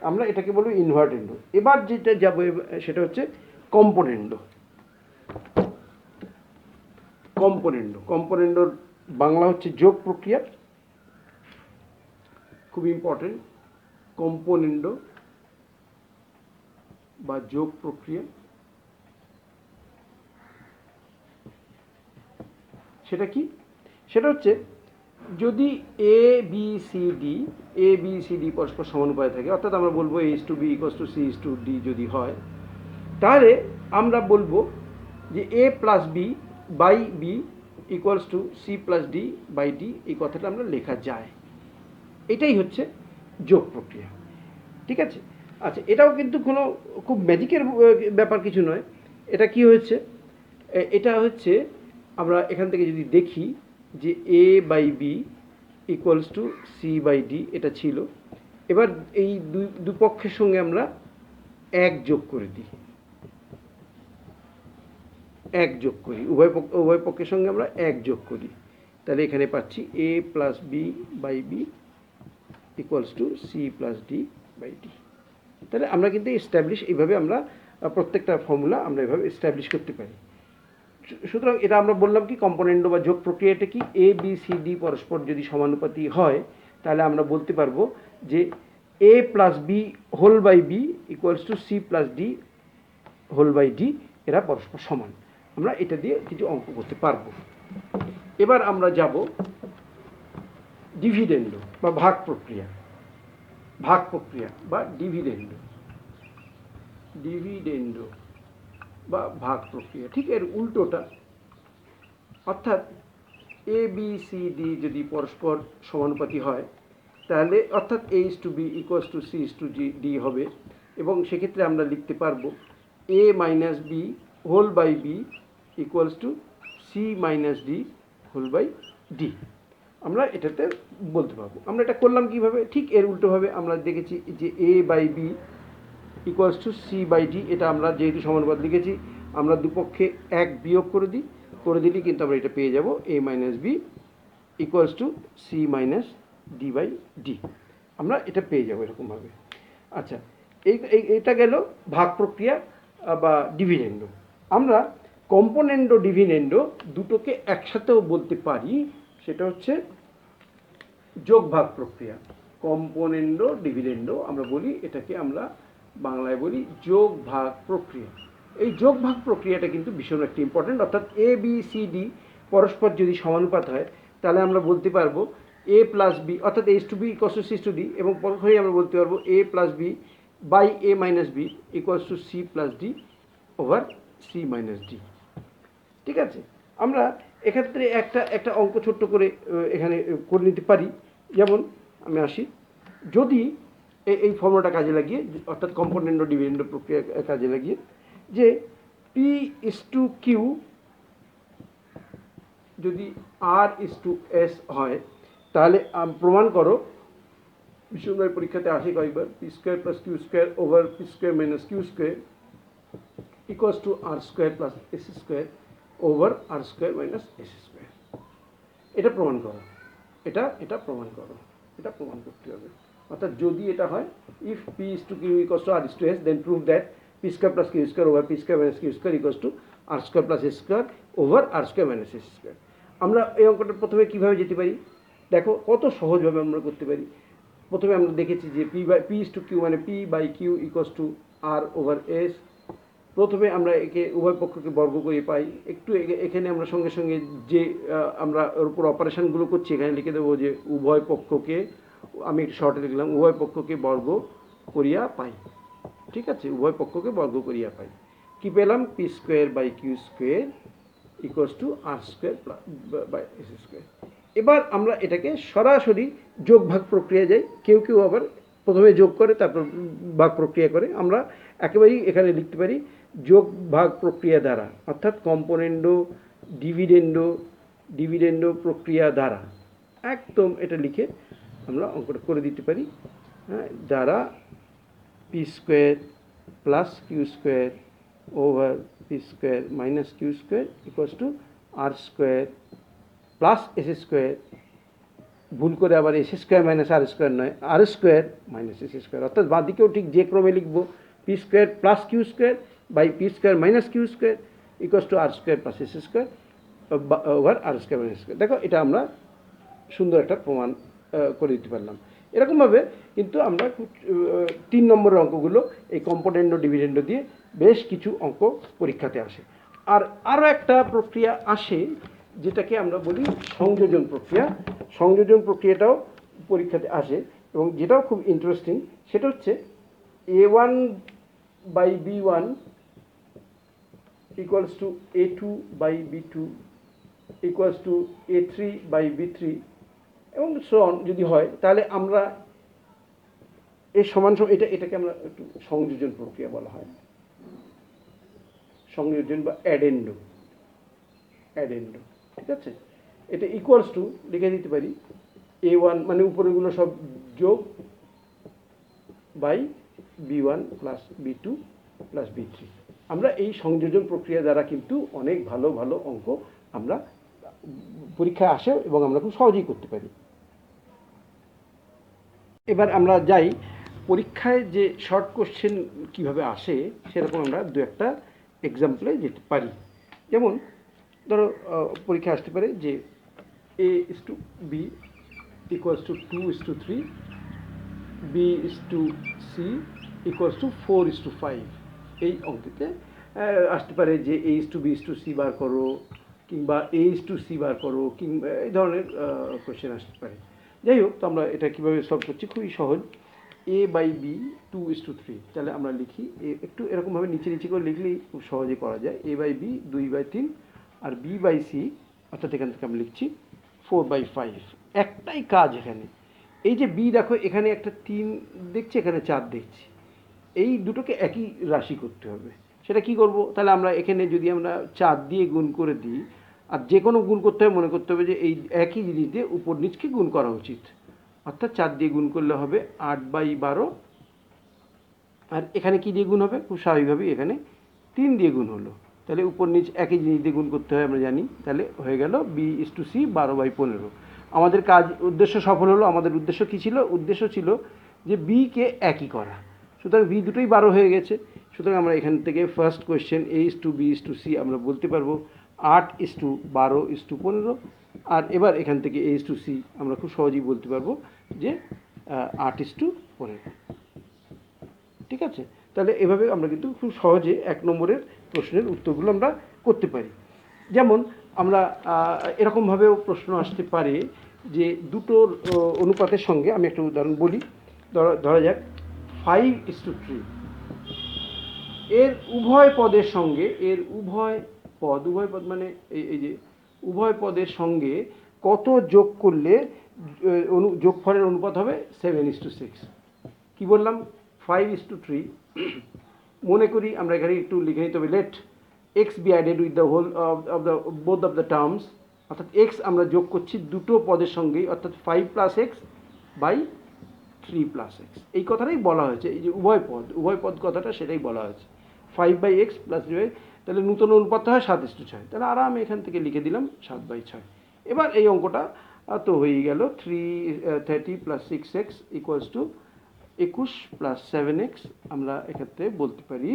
আমরা এটাকে বলবো ইনভার্টেন্ডো। এবার যেটা যাবো সেটা হচ্ছে কম্পোনেন্ডো। কম্পোনেন্ডোর বাংলা হচ্ছে যোগ প্রক্রিয়া, খুব ইম্পর্টেন্ট। কম্পোনেন্ডো বা যোগ প্রক্রিয়া, সেটা কি, সেটা হচ্ছে যদি ABCD পরস্পর সমানুপাতে থাকে, অর্থাৎ আমরা বলবো A:B = C:D যদি হয়, তাহলে আমরা বলবো যে A+B/B = C+D/D, এই কথাটা আমরা লেখা যায়। এটাই হচ্ছে যোগ প্রক্রিয়া, ঠিক আছে। আচ্ছা, এটাও কিন্তু কোনো খুব ম্যাজিকের ব্যাপার কিছু নয়। এটা কি হয়েছে, এটা হচ্ছে আমরা এখান থেকে যদি দেখি যে A/B = C/D এটা ছিল। এবার এই দুপক্ষের সঙ্গে আমরা 1 যোগ করে দিই, উভয় পক্ষের সঙ্গে আমরা 1 যোগ করি, তাহলে এখানে পাচ্ছি A+B/B = C+D/D। তাহলে আমরা কিন্তু এইভাবে আমরা প্রত্যেকটা ফর্মুলা আমরা এভাবে এস্টাবলিশ করতে পারি। সুতরাং এটা আমরা বললাম কি, কম্পোনেন্ডো বা যোগ প্রক্রিয়াটা কি, ABCD পরস্পর যদি সমানুপাতি হয়, তাহলে আমরা বলতে পারবো যে A+B/B = C+D/D, এরা পরস্পর সমান। আমরা এটা দিয়ে কিছু অঙ্ক করতে পারবো। এবার আমরা যাব ডিভিডেন্ডো বা ভাগ প্রক্রিয়া বা ডিভিডেন্ডো বা ভাগ প্রক্রিয়া, ঠিক এর উল্টোটা। অর্থাৎ ABCD যদি পরস্পর সমানুপাতি হয়, তাহলে অর্থাৎ a is to b equals to c is to d হবে, এবং সেক্ষেত্রে আমরা লিখতে পারবো a minus B whole by B equals to C minus D whole by D. আমরা এটাতে বলতে পারবো। আমরা এটা করলাম কীভাবে? ঠিক এর উল্টোভাবে আমরা দেখেছি যে a by B equals to C by D, এটা আমরা যেহেতু সমানুপাত লিখেছি আমরা দুপক্ষে এক বিয়োগ করে দিলেই কিন্তু আমরা এটা পেয়ে যাব a minus B equals to C minus D by D. আমরা এটা পেয়ে যাবো এরকমভাবে। আচ্ছা, এটা গেল ভাগ প্রক্রিয়া বা ডিভিডেন্ডো। আমরা কম্পোনেন্ডো ডিভিডেন্ডো দুটোকে একসাথেও বলতে পারি, সেটা হচ্ছে যোগ ভাগ প্রক্রিয়া। কম্পোনেন্ডো ডিভিডেন্ডো আমরা বলি, এটাকে আমরা বাংলায় বলি যোগ ভাগ প্রক্রিয়া। এই যোগ ভাগ প্রক্রিয়াটা কিন্তু ভীষণ একটা ইম্পর্টেন্ট, অর্থাৎ এ বি সি ডি পরস্পর যদি সমানুপাত হয় তাহলে আমরা বলতে পারবো a প্লাস বি অর্থাৎ is to B equals to C to D, এবং পরক্ষণেই আমরা বলতে পারবো a plus B by a minus B equals to C plus D over C minus D. ঠিক আছে, আমরা এক্ষেত্রে একটা অঙ্ক ছোট্ট করে এখানে করে নিতে পারি। যেমন আমি আসি, যদি এই ফর্মুলাটা কাজে লাগিয়ে, অর্থাৎ কম্পোনেন্ডো ডিভিডেন্ডো প্রক্রিয়া কাজে লাগিয়ে, যে পি ইস টু কিউ যদি আর ইস টু এস হয়, তাহলে প্রমাণ করো, বিশ্ববিদ্যালয় পরীক্ষাতে আসে কয়েকবার, P square plus Q square over P square minus Q square equals to R square plus S square over R square minus S square. এটা প্রমাণ করো, এটা প্রমাণ করো, এটা প্রমাণ করতে হবে। অর্থাৎ যদি এটা হয়, if P is to Q equals to R is to S, then prove that P square plus Q square over P square minus Q square equals to R square plus S square over R square minus S square. আমরা এই অঙ্কটা প্রথমে কীভাবে যেতে পারি দেখো, কত সহজভাবে আমরা করতে পারি। প্রথমে আমরা দেখেছি যে পি ইস টু কিউ মানে P by Q equals to R over S. প্রথমে আমরা একে উভয় পক্ষকে বর্গ করে পাই। একটু এখানে আমরা সঙ্গে সঙ্গে যে আমরা ওর উপর অপারেশনগুলো করছি এখানে লিখে দেবো যে উভয় পক্ষকে, আমি একটু শর্টে লিখলাম, উভয় পক্ষকে বর্গ করিয়া পাই। ঠিক আছে, উভয় পক্ষকে বর্গ করিয়া পাই। কি পেলাম? P square by Q square equals to R square by S square. এবার আমরা এটাকে সরাসরি যোগ ভাগ প্রক্রিয়া যাই। কেউ কেউ আবার প্রথমে যোগ করে তারপর ভাগ প্রক্রিয়া করে। আমরা একেবারেই এখানে লিখতে পারি যোগ ভাগ প্রক্রিয়া দ্বারা, অর্থাৎ কম্পোনেন্ডো ডিভিডেন্ডো প্রক্রিয়া দ্বারা একদম এটা লিখে আমরা অঙ্কটা করে দিতে পারি। হ্যাঁ, দ্বারা P square plus Q square over P square minus Q square equals to R square plus S square, ভুল করে আবার S square minus R square নয়, R square minus S square. অর্থাৎ বাঁ দিকেও ঠিক যে ক্রমে লিখবো, P square plus Q square by P square minus Q square equals to R square plus S square over R square minus square. দেখো, এটা আমরা সুন্দর একটা প্রমাণ করে দিতে পারলাম। এরকমভাবে কিন্তু আমরা 3 নম্বরের অঙ্কগুলো এই কম্পোনেন্ডো ডিভিডেন্ডো দিয়ে বেশ কিছু অঙ্ক পরীক্ষাতে আসে। আর আরও একটা প্রক্রিয়া আসে যেটাকে আমরা বলি সংযোজন প্রক্রিয়া। সংযোজন প্রক্রিয়াটাও পরীক্ষাতে আসে এবং যেটাও খুব ইন্টারেস্টিং, সেটা হচ্ছে a1 by b1 equals to a2 by b2 equals to a3 by b3 এবং সো অন যদি হয়, তাহলে আমরা এর সমান এটাকে আমরা একটু সংযোজন প্রক্রিয়া বলা হয়, সংযোজন বা অ্যাডেন্ডো। ঠিক আছে, এটা ইকুয়ালস টু লিখে দিতে পারি a1 মানে উপরেগুলো সব যোগ by b1 plus b2 plus b3। আমরা এই সংযোজন প্রক্রিয়া দ্বারা কিন্তু অনেক ভালো ভালো অঙ্ক আমরা পরীক্ষায় আসে এবং আমরা খুব সহজেই করতে পারি। এবার আমরা যাই পরীক্ষায় যে শর্ট কোশ্চেন কীভাবে আসে সেরকম আমরা দু একটা এক্সাম্পলে যেতে পারি। যেমন ধরো পরীক্ষা আসতে পারে যে a is to b equals to 2 is to 3, b is to c equals to 4 is to 5। এই অঙ্কেতে আসতে পারে যে a is to b is to c বার করো, কিংবা a is to c বার করো, কিংবা এই ধরনের কোশ্চেন আসতে পারে। যাই হোক, তো আমরা এটা কীভাবে সলভ করছি, খুবই সহজ। a by b 2 is to 3, তাহলে আমরা লিখি একটু এরকমভাবে নিচে নিচে করে লিখলেই খুব সহজে করা যায়। a বাই b 2/3 আর b বাই c, অর্থাৎ এখান থেকে আমরা লিখছি 4/5। একটাই কাজ এখানে, এই যে বি দেখো এখানে একটা 3 দেখছি, এখানে 4 দেখছি, এই দুটোকে একই রাশি করতে হবে। সেটা কি করব? তাহলে আমরা এখানে যদি আমরা 4 দিয়ে গুণ করে দিই, আর যে কোনো গুণ করতে হবে মনে করতে হবে যে এই একই জিনিস দিয়ে উপর নিচকে গুণ করা উচিত। অর্থাৎ 4 দিয়ে গুণ করলে হবে 8/12, আর এখানে কি দিয়ে গুণ হবে? খুব স্বাভাবিকভাবেই এখানে 3 দিয়ে গুণ হলো। তাহলে উপর নিচ একই জিনিস দিয়ে গুণ করতে হয় আমরা জানি। তাহলে হয়ে গেল B/C 12/15। আমাদের কাজ উদ্দেশ্য সফল হলো। আমাদের উদ্দেশ্য কী ছিল? উদ্দেশ্য ছিল যে বিকে একই করা। সুতরাং বি দুটোই 12 হয়ে গেছে। সুতরাং আমরা এখান থেকে ফার্স্ট কোয়েশ্চেন A/B/C আমরা বলতে পারবো 8:12:15। আর এবার এখান থেকে A/C আমরা খুব সহজেই বলতে পারবো যে 8:15। ঠিক আছে? তাহলে এভাবে আমরা কিন্তু খুব সহজে 1 নম্বরের প্রশ্নের উত্তরগুলো আমরা করতে পারি। যেমন আমরা এরকমভাবেও প্রশ্ন আসতে পারে যে দুটোর অনুপাতের সঙ্গে, আমি একটা উদাহরণ বলি। ধরা যাক 5:3, এর উভয় পদের সঙ্গে, এর উভয় পদ মানে এই যে উভয় পদের সঙ্গে কত যোগ করলে যোগফলের অনুপাত হবে 7:6। কি বললাম? 5:3। মনে করি আমরা এখানে একটু লিখে নিতে হবে, let X be added with the whole of the both of the terms. অর্থাৎ এক্স আমরা যোগ করছি দুটো পদের সঙ্গেই, অর্থাৎ 5 + x বাই 3 + x। এই কথাটাই বলা হয়েছে, এই যে উভয় পদ কথাটা সেটাই বলা হয়েছে, 5/x + 3। তাহলে নূতন অনুপাতটা হয় 7:6। তাহলে আরামে এখান থেকে লিখে দিলাম 7/6। এবার এই অঙ্কটা তো হয়ে গেল 30 + 6x = 21 + 7x। আমরা এক্ষেত্রে বলতে পারি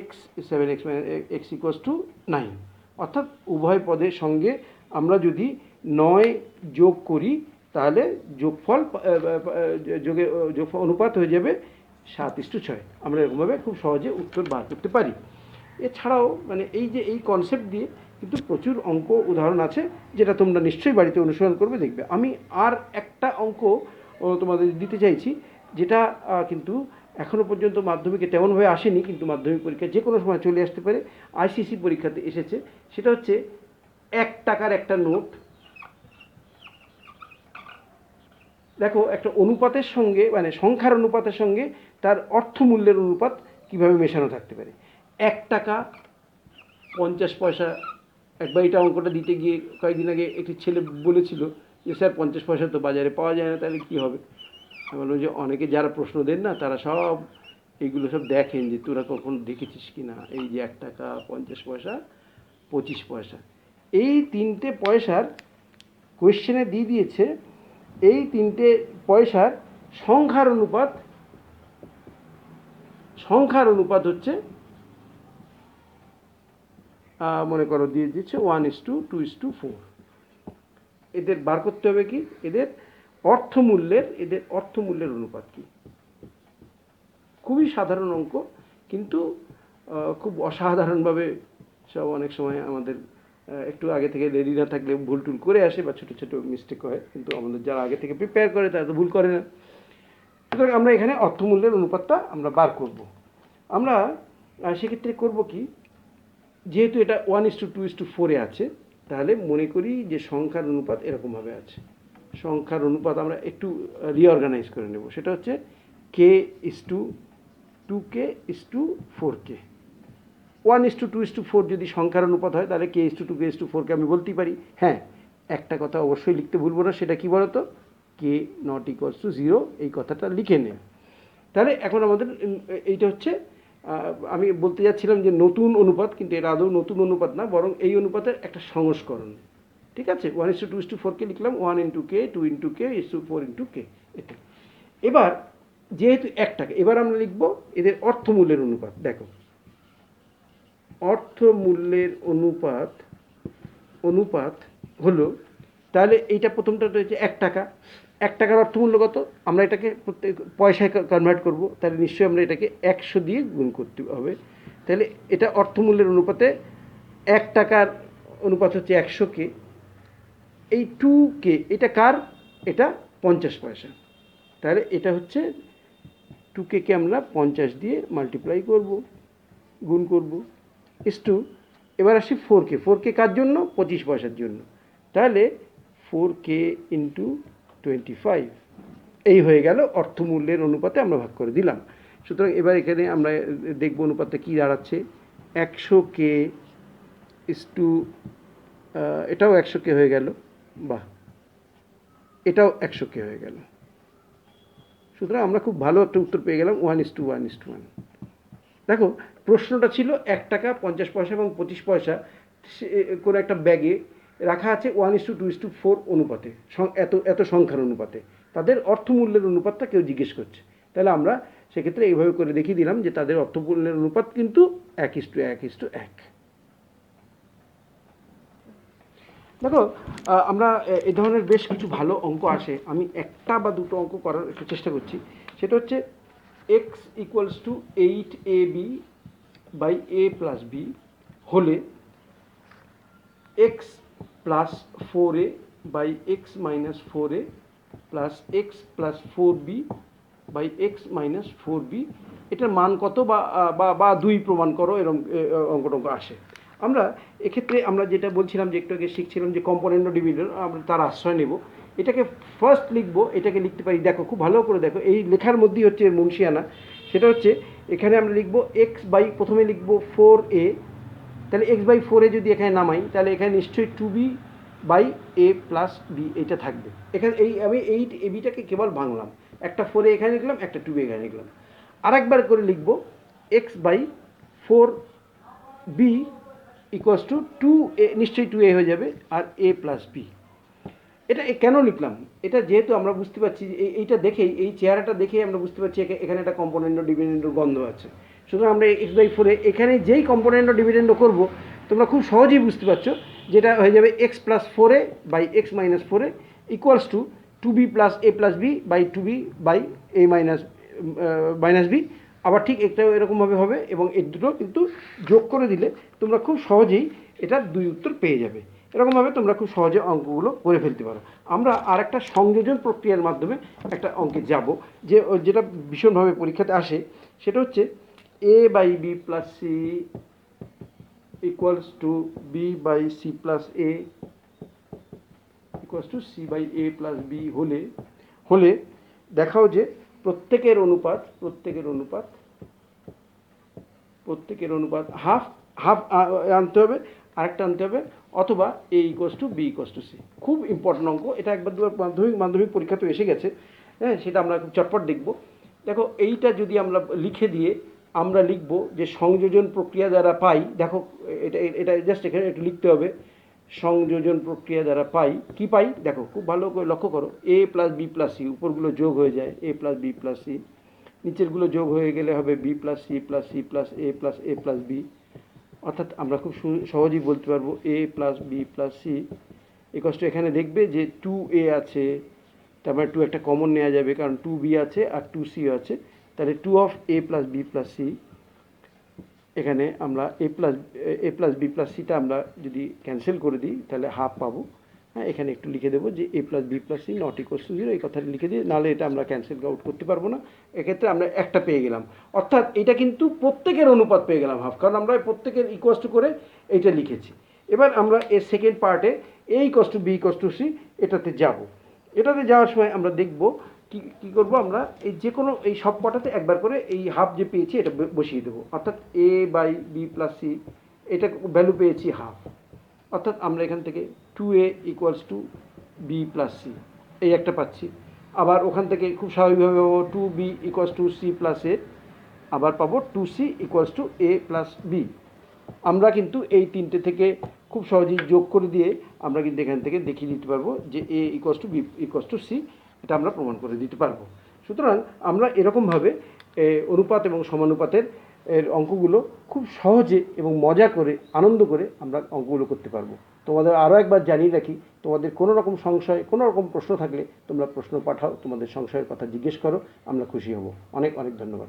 x 7x মানে x = 9। অর্থাৎ উভয় পদের সঙ্গে আমরা যদি 9 যোগ করি তাহলে যোগফল অনুপাত হয়ে যাবে 7:6। আমরা এরকমভাবে খুব সহজে উত্তর বার করতে পারি। এছাড়াও মানে এই যে এই কনসেপ্ট দিয়ে কিন্তু প্রচুর অঙ্ক উদাহরণ আছে, যেটা তোমরা নিশ্চয়ই বাড়িতে অনুসরণ করবে, দেখবে। আমি আর একটা অঙ্ক তোমাদের দিতে চাইছি, যেটা কিন্তু এখনও পর্যন্ত মাধ্যমিকে তেমনভাবে আসেনি, কিন্তু মাধ্যমিক পরীক্ষায় যে কোনো সময় চলে আসতে পারে, আইসিসি পরীক্ষাতে এসেছে। সেটা হচ্ছে 1 টাকার একটা নোট। দেখো একটা অনুপাতের সঙ্গে মানে সংখ্যার অনুপাতের সঙ্গে তার অর্থমূল্যের অনুপাত কিভাবে মেশানো থাকতে পারে। 1 টাকা 50 পয়সা। একবার এটা অঙ্কটা দিতে গিয়ে কয়েকদিন আগে একটি ছেলে বলেছিল যে স্যার 50 পয়সা তো বাজারে পাওয়া যায় না, তাহলে কী হবে? আমি বললাম যে অনেকে যারা প্রশ্ন দেন না, তারা সব এইগুলো সব দেখেন যে তোরা কখন দেখেছিস কি না। এই যে 1 টাকা 50 পয়সা 25 পয়সা, এই 3টে পয়সার কোয়েশ্চেনে দিয়ে দিয়েছে। এই 3টে পয়সার সংখ্যার অনুপাত হচ্ছে, মনে করো দিয়ে দিচ্ছে 1:2:4। এদের বার করতে হবে কি? এদের অর্থমূল্যের অনুপাত কি। খুবই সাধারণ অঙ্ক, কিন্তু খুব অসাধারণভাবে সব অনেক সময় আমাদের একটু আগে থেকে রেডি না থাকলে ভুল টুল করে আসে বা ছোটো ছোটো মিস্টেক হয়, কিন্তু আমাদের যারা আগে থেকে প্রিপেয়ার করে তারা তো ভুল করে না। সুতরাং আমরা এখানে অর্থমূল্যের অনুপাতটা আমরা বার করব। আমরা সেক্ষেত্রে করব কি, যেহেতু এটা 1:2:4 আছে, তাহলে মনে করি যে সংখ্যার অনুপাত এরকমভাবে আছে। সংখ্যার অনুপাত আমরা একটু রিঅর্গানাইজ করে নেব। সেটা হচ্ছে k:2k 4k। 1:2:4 যদি সংখ্যার অনুপাত হয়, তাহলে k:2k 4k আমি বলতেই পারি। হ্যাঁ, একটা কথা অবশ্যই লিখতে ভুলবো না, সেটা কি বলতো? k ≠ 0, এই কথাটা লিখে নে। তাহলে এখন আমাদের এইটা হচ্ছে, আমি বলতে যাচ্ছিলাম যে নতুন অনুপাত, কিন্তু এটা আদৌ নতুন অনুপাত না, বরং এই অনুপাতের একটা সংস্করণ। ঠিক আছে? 1:2:4কে লিখলাম 1 × k 2 × k 4 × k। এটা এবার যেহেতু 1 টাকা, এবার আমরা লিখব এদের অর্থমূল্যের অনুপাত। দেখো, অর্থমূল্যের অনুপাত হলো, তাহলে এইটা প্রথমটা হচ্ছে 1 টাকা। 1 টাকার অর্থমূল্য কত? আমরা এটাকে প্রত্যেক পয়সায় কনভার্ট করব, তাহলে নিশ্চয়ই আমরা এটাকে 100 দিয়ে গুণ করতে হবে। তাহলে এটা অর্থমূল্যের অনুপাতে 1 টাকার অনুপাত হচ্ছে 100k। এই 2k এটা কার? এটা 50 পয়সা। তাহলে এটা হচ্ছে 2k কে আমরা 50 দিয়ে মাল্টিপ্লাই করব, গুণ করব। এবার আসি 4k কার জন্য? 25 পয়সার জন্য। তাহলে 4k × 25। এই হয়ে গেল অর্থমূল্যের অনুপাতে আমরা ভাগ করে দিলাম। সুতরাং এবার এখানে আমরা দেখব অনুপাতটা কী দাঁড়াচ্ছে। 100K ইস টু, এটাও 100K হয়ে গেল, বাহ, এটাও 100K হয়ে গেল। সুতরাং আমরা খুব ভালো একটা উত্তর পেয়ে গেলাম 1:1:1। দেখো, প্রশ্নটা ছিল 1 টাকা 50 পয়সা এবং 25 পয়সা করে একটা ব্যাগে রাখা আছে 1:2:4 অনুপাতে, এত এত সংখ্যার অনুপাতে। তাদের অর্থমূল্যের অনুপাতটা কেউ জিজ্ঞেস করছে। তাহলে আমরা সেক্ষেত্রে এইভাবে করে দেখিয়ে দিলাম যে তাদের অর্থমূল্যের অনুপাত কিন্তু 1:1:1। দেখো, আমরা এই ধরনের বেশ কিছু ভালো অঙ্ক আসে, আমি একটা বা দুটো অঙ্ক করার একটু চেষ্টা করছি। সেটা হচ্ছে x equals to 8ab by a plus B হলে x plus 4a by x minus 4a plus x plus 4b by x minus 4b, এটার মান কত বা 2 প্রমাণ করো, এরকম অঙ্ক আসে। আমরা এক্ষেত্রে আমরা যেটা বলছিলাম যে একটু আগে শিখছিলাম যে কম্পোনেন্ট অফ ডিভিডেন্ড, আমরা তার আশ্রয় নেব। এটাকে ফার্স্ট লিখবো, এটাকে লিখতে পারি, দেখো খুব ভালো করে দেখো, এই লেখার মধ্যেই হচ্ছে মুন্সিয়ানা। সেটা হচ্ছে এখানে আমরা লিখবো x বাই, প্রথমে লিখবো 4a, তাহলে x বাই 4a যদি এখানে নামাই তাহলে এখানে নিশ্চয়ই 2b by a plus b এইটা থাকবে। এখানে আমি এই বিটাকে কেবল ভাঙলাম, একটা 4a এখানে লিখলাম, একটা 2b এখানে লিখলাম। আরেকবার করে লিখবো x by 4b equals to 2a, নিশ্চয়ই 2a হয়ে যাবে, আর a প্লাস b। এটা কেন লিখলাম? এটা যেহেতু আমরা বুঝতে পারছি যে এইটা দেখেই, এই চেহারাটা দেখেই আমরা বুঝতে পারছি এখানে একটা কম্পোনেন্ট অফ ডিভিডেন্ডের গন্ধ আছে। সুতরাং আমরা x বাই 4 এখানে যেই কম্পোনেন্ট অফ ডিভিডেন্ডও করবো, তোমরা খুব সহজেই বুঝতে পারছো যেটা হয়ে যাবে x plus 4a by x minus 4a equals to 2b plus a plus b by 2b by a minus b। আবার ঠিক একটাও এরকমভাবে হবে, এবং এই দুটো কিন্তু যোগ করে দিলে তোমরা খুব সহজেই এটার 2 উত্তর পেয়ে যাবে। এরকমভাবে তোমরা খুব সহজে অঙ্কগুলো করে ফেলতে পারো। আমরা আর একটা সংযোজন প্রক্রিয়ার মাধ্যমে একটা অঙ্কে যাব, যেটা ভীষণভাবে পরীক্ষাতে আসে। সেটা হচ্ছে a by b plus C equals to b by C plus A equals to C by A plus B হলে দেখাও যে প্রত্যেকের অনুপাত হাফ হাফ আনতে হবে, আরেকটা আনতে হবে, অথবা A equals to B equals to C. খুব ইম্পর্টেন্ট অঙ্ক এটা, একবার দুবার মাধ্যমিক পরীক্ষা তো এসে গেছে। হ্যাঁ, সেটা আমরা খুব চটপট দেখব। দেখো, এইটা যদি আমরা লিখে দিয়ে আমরা লিখব যে সংযোজন প্রক্রিয়া দ্বারা পাই, দেখো এটা জাস্ট এখানে একটু লিখতে হবে, সংযোজন প্রক্রিয়া দ্বারা পাই, কি পাই দেখো খুব ভালো করে লক্ষ্য করো, a plus B plus C, উপরগুলো যোগ হয়ে যায় a plus B plus C, নিচেরগুলো যোগ হয়ে গেলে হবে B plus C plus C plus A plus B. অর্থাৎ আমরা খুব সহজেই বলতে পারবো a plus B plus C equals to, এখানে দেখবে যে 2a আছে, তারপরে 2 একটা কমন নেওয়া যাবে কারণ 2b আছে আর 2c আছে, তাহলে 2 of a plus B plus C. এখানে আমরা এ প্লাস বি প্লাস সিটা আমরা যদি ক্যান্সেল করে দিই তাহলে হাফ পাবো। হ্যাঁ, এখানে একটু লিখে দেবো যে a plus B plus C not equals to 0, এই কথাটা লিখে দিই, নাহলে এটা আমরা ক্যান্সেল আউট করতে পারবো না। এক্ষেত্রে আমরা একটা পেয়ে গেলাম, অর্থাৎ এটা কিন্তু প্রত্যেকের অনুপাত পেয়ে গেলাম হাফ, কারণ আমরা প্রত্যেকের ইকুয়ালস টু করে এইটা লিখেছি। এবার আমরা এর সেকেন্ড পার্টে a equals to B equals to C এটাতে যাব। এটাতে যাওয়ার সময় আমরা দেখব কী করবো, আমরা এই যে কোনো এই সব কটাতে একবার করে এই হাফ যে পেয়েছি এটা বসিয়ে দেবো, অর্থাৎ a by B plus C এটা ভ্যালু পেয়েছি হাফ, অর্থাৎ আমরা এখান থেকে 2a equals to B plus C এই একটা পাচ্ছি। আবার ওখান থেকে খুব স্বাভাবিকভাবে পাবো 2b equals to C plus A, আবার পাবো 2c equals to A plus B. আমরা কিন্তু এই তিনটে থেকে খুব সহজেই যোগ করে দিয়ে আমরা কিন্তু এখান থেকে দেখিয়ে দিতে পারবো যে a equals to B equals to C, এটা আমরা প্রমাণ করে দিতে পারবো। সুতরাং আমরা এরকমভাবে অনুপাত এবং সমানুপাতের অঙ্কগুলো খুব সহজে এবং মজা করে আনন্দ করে আমরা অঙ্কগুলো করতে পারবো। তোমাদের আরও একবার জানিয়ে রাখি, তোমাদের কোনো রকম সংশয়, কোনো রকম প্রশ্ন থাকলে তোমরা প্রশ্ন পাঠাও, তোমাদের সংশয়ের কথা জিজ্ঞেস করো, আমরা খুশি হব। অনেক অনেক ধন্যবাদ।